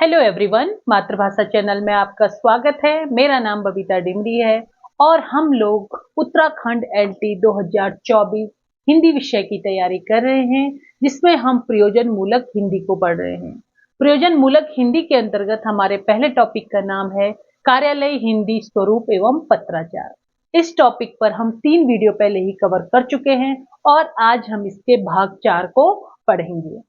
Hello everyone, मातृभाषा channel में आपका स्वागत है। मेरा नाम बबीता डिमरी है और हम लोग उत्तराखंड एलटी 2024 हिंदी विषय की तैयारी कर रहे हैं, जिसमें हम प्रयोजन मूलक हिंदी को पढ़ रहे हैं। प्रयोजन मूलक हिंदी के अंतर्गत हमारे पहले टॉपिक का नाम है कार्यालय हिंदी स्वरूप एवं पत्राचार। इस टॉपिक पर हम 3 वीडियो पहले ही कवर कर चुके हैं और आज हम इसके भाग 4 को पढ़ेंगे।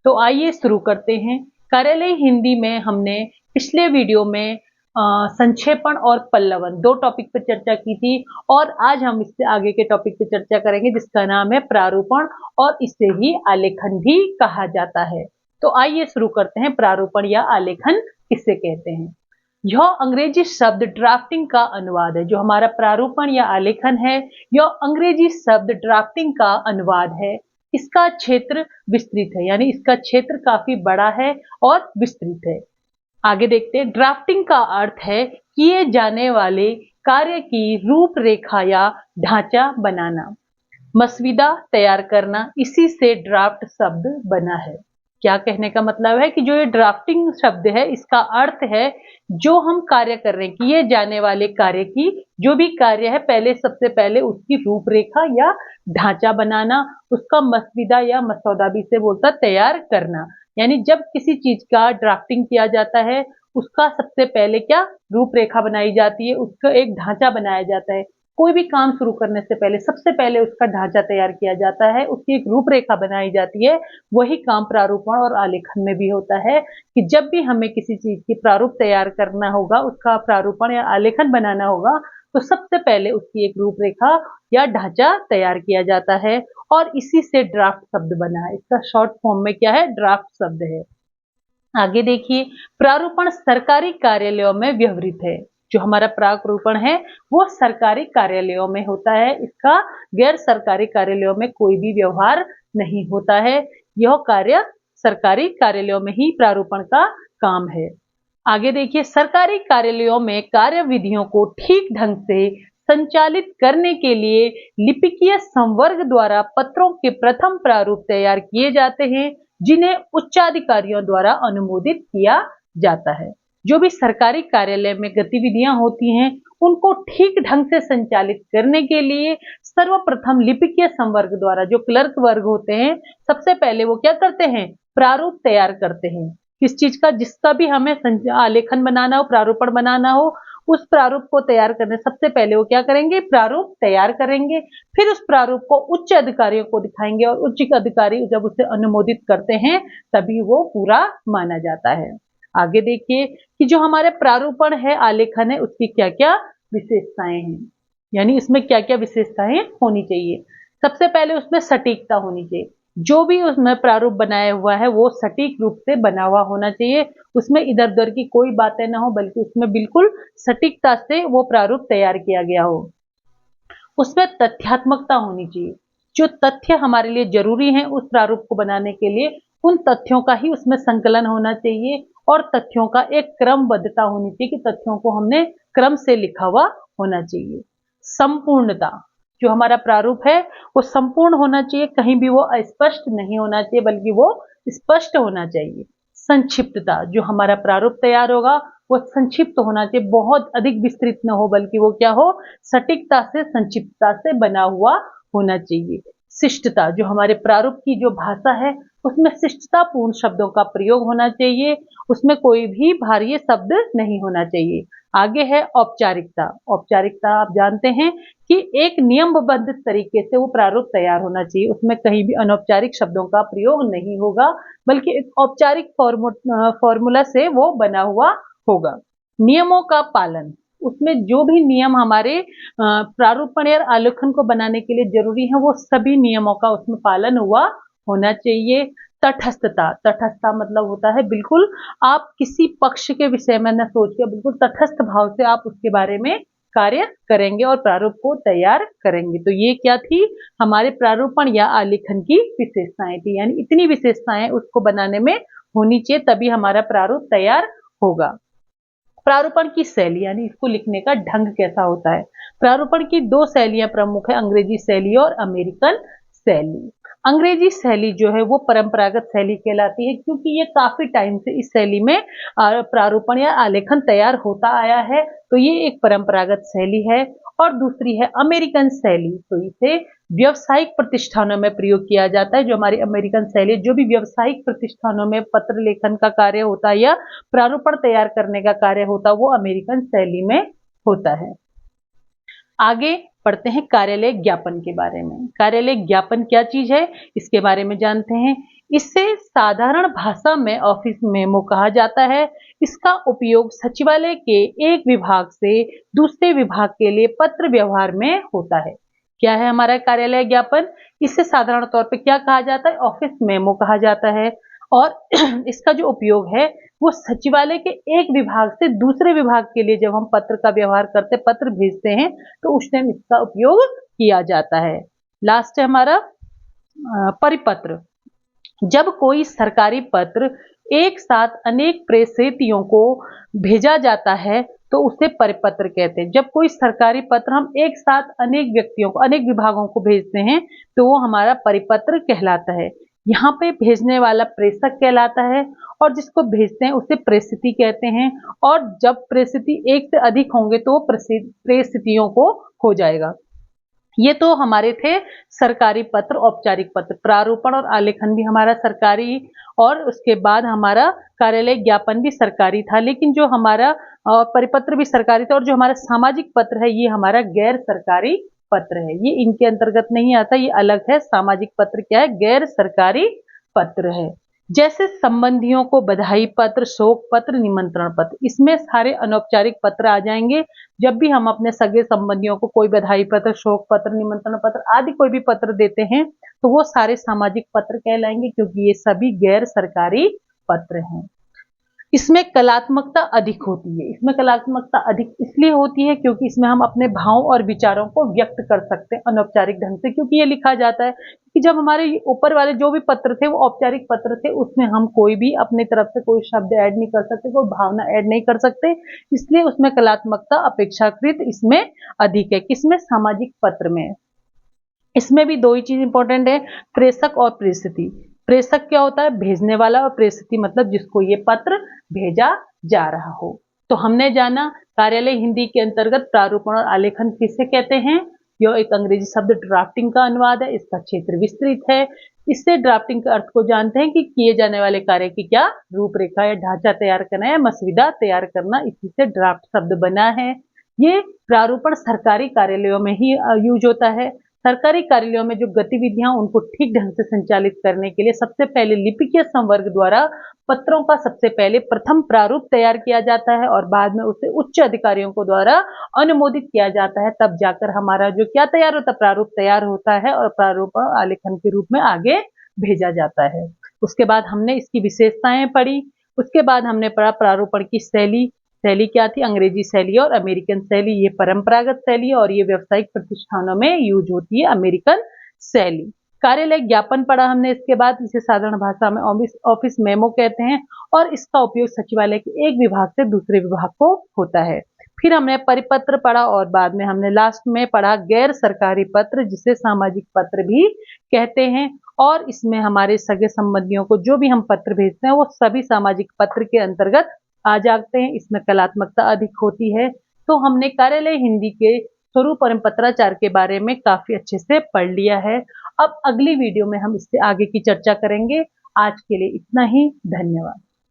तो आइए शुरू करते हैं। कार्यालय हिंदी में हमने पिछले वीडियो में संक्षेपण और पल्लवन 2 टॉपिक पर चर्चा की थी और आज हम इससे आगे के टॉपिक पर चर्चा करेंगे, जिसका नाम है प्रारूपण और इसे ही आलेखन भी कहा जाता है। तो आइए शुरू करते हैं। प्रारूपण या आलेखन किसे कहते हैं? यह अंग्रेजी शब्द ड्राफ्टिंग का अनुवाद है। जो हमारा प्रारूपण या आलेखन है, यह अंग्रेजी शब्द ड्राफ्टिंग का अनुवाद है। इसका क्षेत्र विस्तृत है, यानी इसका क्षेत्र काफी बड़ा है और विस्तृत है। आगे देखते हैं। ड्राफ्टिंग का अर्थ है किए जाने वाले कार्य की रूपरेखा या ढांचा बनाना, मसविदा तैयार करना, इसी से ड्राफ्ट शब्द बना है। क्या कहने का मतलब है कि जो ये ड्राफ्टिंग शब्द है, इसका अर्थ है जो हम कार्य कर रहे हैं, किए जाने वाले कार्य की जो भी कार्य है, पहले सबसे पहले उसकी रूपरेखा या ढांचा बनाना, उसका मसविदा या मसौदा भी से बोलता तैयार करना। यानी जब किसी चीज का ड्राफ्टिंग किया जाता है, उसका सबसे पहले क्या रूपरेखा बनाई जाती है, उसका एक ढांचा बनाया जाता है। कोई भी काम शुरू करने से पहले सबसे पहले उसका ढांचा तैयार किया जाता है, उसकी एक रूपरेखा बनाई जाती है। वही काम प्रारूपण और आलेखन में भी होता है कि जब भी हमें किसी चीज की प्रारूप तैयार करना होगा, उसका प्रारूपण या आलेखन बनाना होगा, तो सबसे पहले उसकी एक रूपरेखा या ढांचा तैयार किया जाता है और इसी से ड्राफ्ट शब्द बना है। इसका शॉर्ट फॉर्म में क्या है? ड्राफ्ट शब्द है। आगे देखिए। प्रारूपण सरकारी कार्यालयों में व्यवहृत है। जो हमारा प्रारूपण है वो सरकारी कार्यालयों में होता है। इसका गैर सरकारी कार्यालयों में कोई भी व्यवहार नहीं होता है। यह कार्य सरकारी कार्यालयों में ही प्रारूपण का काम है। आगे देखिए। सरकारी कार्यालयों में कार्य विधियों को ठीक ढंग से संचालित करने के लिए लिपिकीय संवर्ग द्वारा पत्रों के प्रथम प्रारूप तैयार किए जाते हैं, जिन्हें उच्चाधिकारियों द्वारा अनुमोदित किया जाता है। जो भी सरकारी कार्यालय में गतिविधियां होती हैं, उनको ठीक ढंग से संचालित करने के लिए सर्वप्रथम लिपिकीय संवर्ग द्वारा, जो क्लर्क वर्ग होते हैं, सबसे पहले वो क्या करते हैं? प्रारूप तैयार करते हैं। किस चीज का? जिसका भी हमें आलेखन बनाना हो, प्रारूपण बनाना हो, उस प्रारूप को तैयार करने सबसे पहले वो क्या करेंगे? प्रारूप तैयार करेंगे। फिर उस प्रारूप को उच्च अधिकारियों को दिखाएंगे और उच्च अधिकारी जब उसे अनुमोदित करते हैं, तभी वो पूरा माना जाता है। आगे देखिए कि जो हमारे प्रारूपण है, आलेखन है, उसकी क्या क्या विशेषताएं हैं, यानी इसमें क्या क्या विशेषताएं होनी चाहिए। सबसे पहले उसमें सटीकता होनी चाहिए। जो भी उसमें प्रारूप बनाया हुआ है वो सटीक रूप से बना हुआ होना चाहिए। उसमें इधर उधर की कोई बातें ना हो, बल्कि उसमें बिल्कुल सटीकता से वो प्रारूप तैयार किया गया हो। उसमें तथ्यात्मकता होनी चाहिए। जो तथ्य हमारे लिए जरूरी हैं उस प्रारूप को बनाने के लिए, उन तथ्यों का ही उसमें संकलन होना चाहिए और तथ्यों का एक क्रमबद्धता होनी चाहिए कि तथ्यों को हमने क्रम से लिखा हुआ होना चाहिए। संपूर्णता। जो हमारा प्रारूप है वो संपूर्ण होना चाहिए, कहीं भी वो अस्पष्ट नहीं होना चाहिए, बल्कि वो स्पष्ट होना चाहिए। संक्षिप्तता। जो हमारा प्रारूप तैयार होगा वो संक्षिप्त होना चाहिए, बहुत अधिक विस्तृत न हो, बल्कि वो क्या हो? सटीकता से, संक्षिप्तता से बना हुआ होना चाहिए। शिष्टता। जो हमारे प्रारूप की जो भाषा है उसमें शिष्टतापूर्ण शब्दों का प्रयोग होना चाहिए, उसमें कोई भी भारी शब्द नहीं होना चाहिए। आगे है औपचारिकता। औपचारिकता आप जानते हैं कि एक नियमबद्ध तरीके से वो प्रारूप तैयार होना चाहिए, उसमें कहीं भी अनौपचारिक शब्दों का प्रयोग नहीं होगा, बल्कि एक औपचारिक फॉर्मूला से वो बना हुआ होगा। नियमों का पालन। उसमें जो भी नियम हमारे प्रारूपण या आलेखन को बनाने के लिए जरूरी है, वो सभी नियमों का उसमें पालन हुआ होना चाहिए। तटस्थता। तटस्थता मतलब होता है बिल्कुल आप किसी पक्ष के विषय में न सोच के बिल्कुल तटस्थ भाव से आप उसके बारे में कार्य करेंगे और प्रारूप को तैयार करेंगे। तो ये क्या थी? हमारे प्रारूपण या आलेखन की विशेषताएं थी, यानी इतनी विशेषताएं उसको बनाने में होनी चाहिए, तभी हमारा प्रारूप तैयार होगा। प्रारूपण की शैली, यानी इसको लिखने का ढंग कैसा होता है। प्रारूपण की 2 शैलियां प्रमुख है, अंग्रेजी शैली और अमेरिकन शैली। अंग्रेजी शैली जो है वो परंपरागत शैली कहलाती है, क्योंकि ये काफी टाइम से इस शैली में प्रारूपण या आलेखन तैयार होता आया है, तो ये एक परंपरागत शैली है। और दूसरी है अमेरिकन शैली, तो इसे व्यवसायिक प्रतिष्ठानों में प्रयोग किया जाता है। जो हमारी अमेरिकन शैली, जो भी व्यवसायिक प्रतिष्ठानों में पत्र लेखन का कार्य होता है या प्रारूपण तैयार करने का कार्य होता है, वो अमेरिकन शैली में होता है। आगे पढ़ते हैं कार्यालय ज्ञापन के बारे में। कार्यालय ज्ञापन क्या चीज है, इसके बारे में जानते हैं। इसे साधारण भाषा में ऑफिस मेमो कहा जाता है। इसका उपयोग सचिवालय के एक विभाग से दूसरे विभाग के लिए पत्र व्यवहार में होता है। क्या है हमारा कार्यालय ज्ञापन? इसे साधारण तौर पे क्या कहा जाता है? ऑफिस मेमो कहा जाता है। और इसका जो उपयोग है वो सचिवालय के एक विभाग से दूसरे विभाग के लिए जब हम पत्र का व्यवहार करते, पत्र भेजते हैं, तो उस टाइम इसका उपयोग किया जाता है। लास्ट है हमारा परिपत्र। जब कोई सरकारी पत्र एक साथ अनेक प्रेषितियों को भेजा जाता है तो उसे परिपत्र कहते हैं। जब कोई सरकारी पत्र हम एक साथ अनेक व्यक्तियों को, अनेक विभागों को भेजते हैं, तो वो हमारा परिपत्र कहलाता है। यहाँ पे भेजने वाला प्रेषक कहलाता है और जिसको भेजते हैं उसे प्रेषिति कहते हैं। और जब प्रेषिति एक से अधिक होंगे तो प्रेषितियों को हो जाएगा। ये तो हमारे थे सरकारी पत्र, औपचारिक पत्र। प्रारूपण और आलेखन भी हमारा सरकारी, और उसके बाद हमारा कार्यालय ज्ञापन भी सरकारी था। लेकिन जो हमारा परिपत्र भी सरकारी था, और जो हमारा सामाजिक पत्र है ये हमारा गैर सरकारी पत्र है, ये इनके अंतर्गत नहीं आता, ये अलग है। सामाजिक पत्र क्या है? गैर सरकारी पत्र है। जैसे संबंधियों को बधाई पत्र, शोक पत्र, निमंत्रण पत्र, इसमें सारे अनौपचारिक पत्र आ जाएंगे। जब भी हम अपने सगे संबंधियों को कोई बधाई पत्र, शोक पत्र, निमंत्रण पत्र आदि कोई भी पत्र देते हैं, तो वो सारे सामाजिक पत्र कहलाएंगे, क्योंकि ये सभी गैर सरकारी पत्र हैं। इसमें कलात्मकता अधिक होती है। इसमें कलात्मकता अधिक इसलिए होती है क्योंकि इसमें हम अपने भाव और विचारों को व्यक्त कर सकते हैं अनौपचारिक ढंग से, क्योंकि ये लिखा जाता है कि जब हमारे ऊपर वाले जो भी पत्र थे वो औपचारिक पत्र थे, उसमें हम कोई भी अपनी तरफ से कोई शब्द ऐड नहीं कर सकते, कोई भावना ऐड नहीं कर सकते, इसलिए उसमें कलात्मकता अपेक्षाकृत इसमें अधिक है। किसमें? सामाजिक पत्र में। इसमें भी दो ही चीज इंपॉर्टेंट है, प्रेषक और प्रेषिति। प्रेषक क्या होता है? भेजने वाला, और प्रेषिति मतलब जिसको ये पत्र भेजा जा रहा हो। तो हमने जाना कार्यालय हिंदी के अंतर्गत प्रारूपण और आलेखन किसे कहते हैं। यह एक अंग्रेजी शब्द ड्राफ्टिंग का अनुवाद है, इसका क्षेत्र विस्तृत है। इससे ड्राफ्टिंग के अर्थ को जानते हैं कि किए जाने वाले कार्य की क्या रूपरेखा या ढांचा तैयार करना या मसविदा तैयार करना, इसी से ड्राफ्ट शब्द बना है। ये प्रारूपण सरकारी कार्यालयों में ही यूज होता है। सरकारी कार्यालयों में जो गतिविधियां उनको ठीक ढंग से संचालित करने के लिए सबसे पहले लिपिकीय संवर्ग द्वारा पत्रों का सबसे पहले प्रथम प्रारूप तैयार किया जाता है और बाद में उसे उच्च अधिकारियों को द्वारा अनुमोदित किया जाता है। तब जाकर हमारा जो क्या तैयार होता है? प्रारूप तैयार होता है और प्रारूप आलेखन के रूप में आगे भेजा जाता है। उसके बाद हमने इसकी विशेषताएं पढ़ी। उसके बाद हमने पढ़ा प्रारूपण की शैली। शैली क्या थी? अंग्रेजी शैली और अमेरिकन शैली। ये परंपरागत शैली और ये व्यावसायिक प्रतिष्ठानों में यूज होती है अमेरिकन शैली। कार्यालय ज्ञापन पढ़ा हमने। इसके बाद इसे साधारण भाषा में ऑफिस मेमो कहते हैं और इसका उपयोग सचिवालय के एक विभाग से दूसरे विभाग को होता है। फिर हमने परिपत्र पढ़ा और बाद में हमने लास्ट में पढ़ा गैर सरकारी पत्र, जिसे सामाजिक पत्र भी कहते हैं। और इसमें हमारे सगे संबंधियों को जो भी हम पत्र भेजते हैं वो सभी सामाजिक पत्र के अंतर्गत आ जाते हैं। इसमें कलात्मकता अधिक होती है। तो हमने कार्यालय हिंदी के स्वरूप और पत्राचार के बारे में काफी अच्छे से पढ़ लिया है। अब अगली वीडियो में हम इससे आगे की चर्चा करेंगे। आज के लिए इतना ही। धन्यवाद।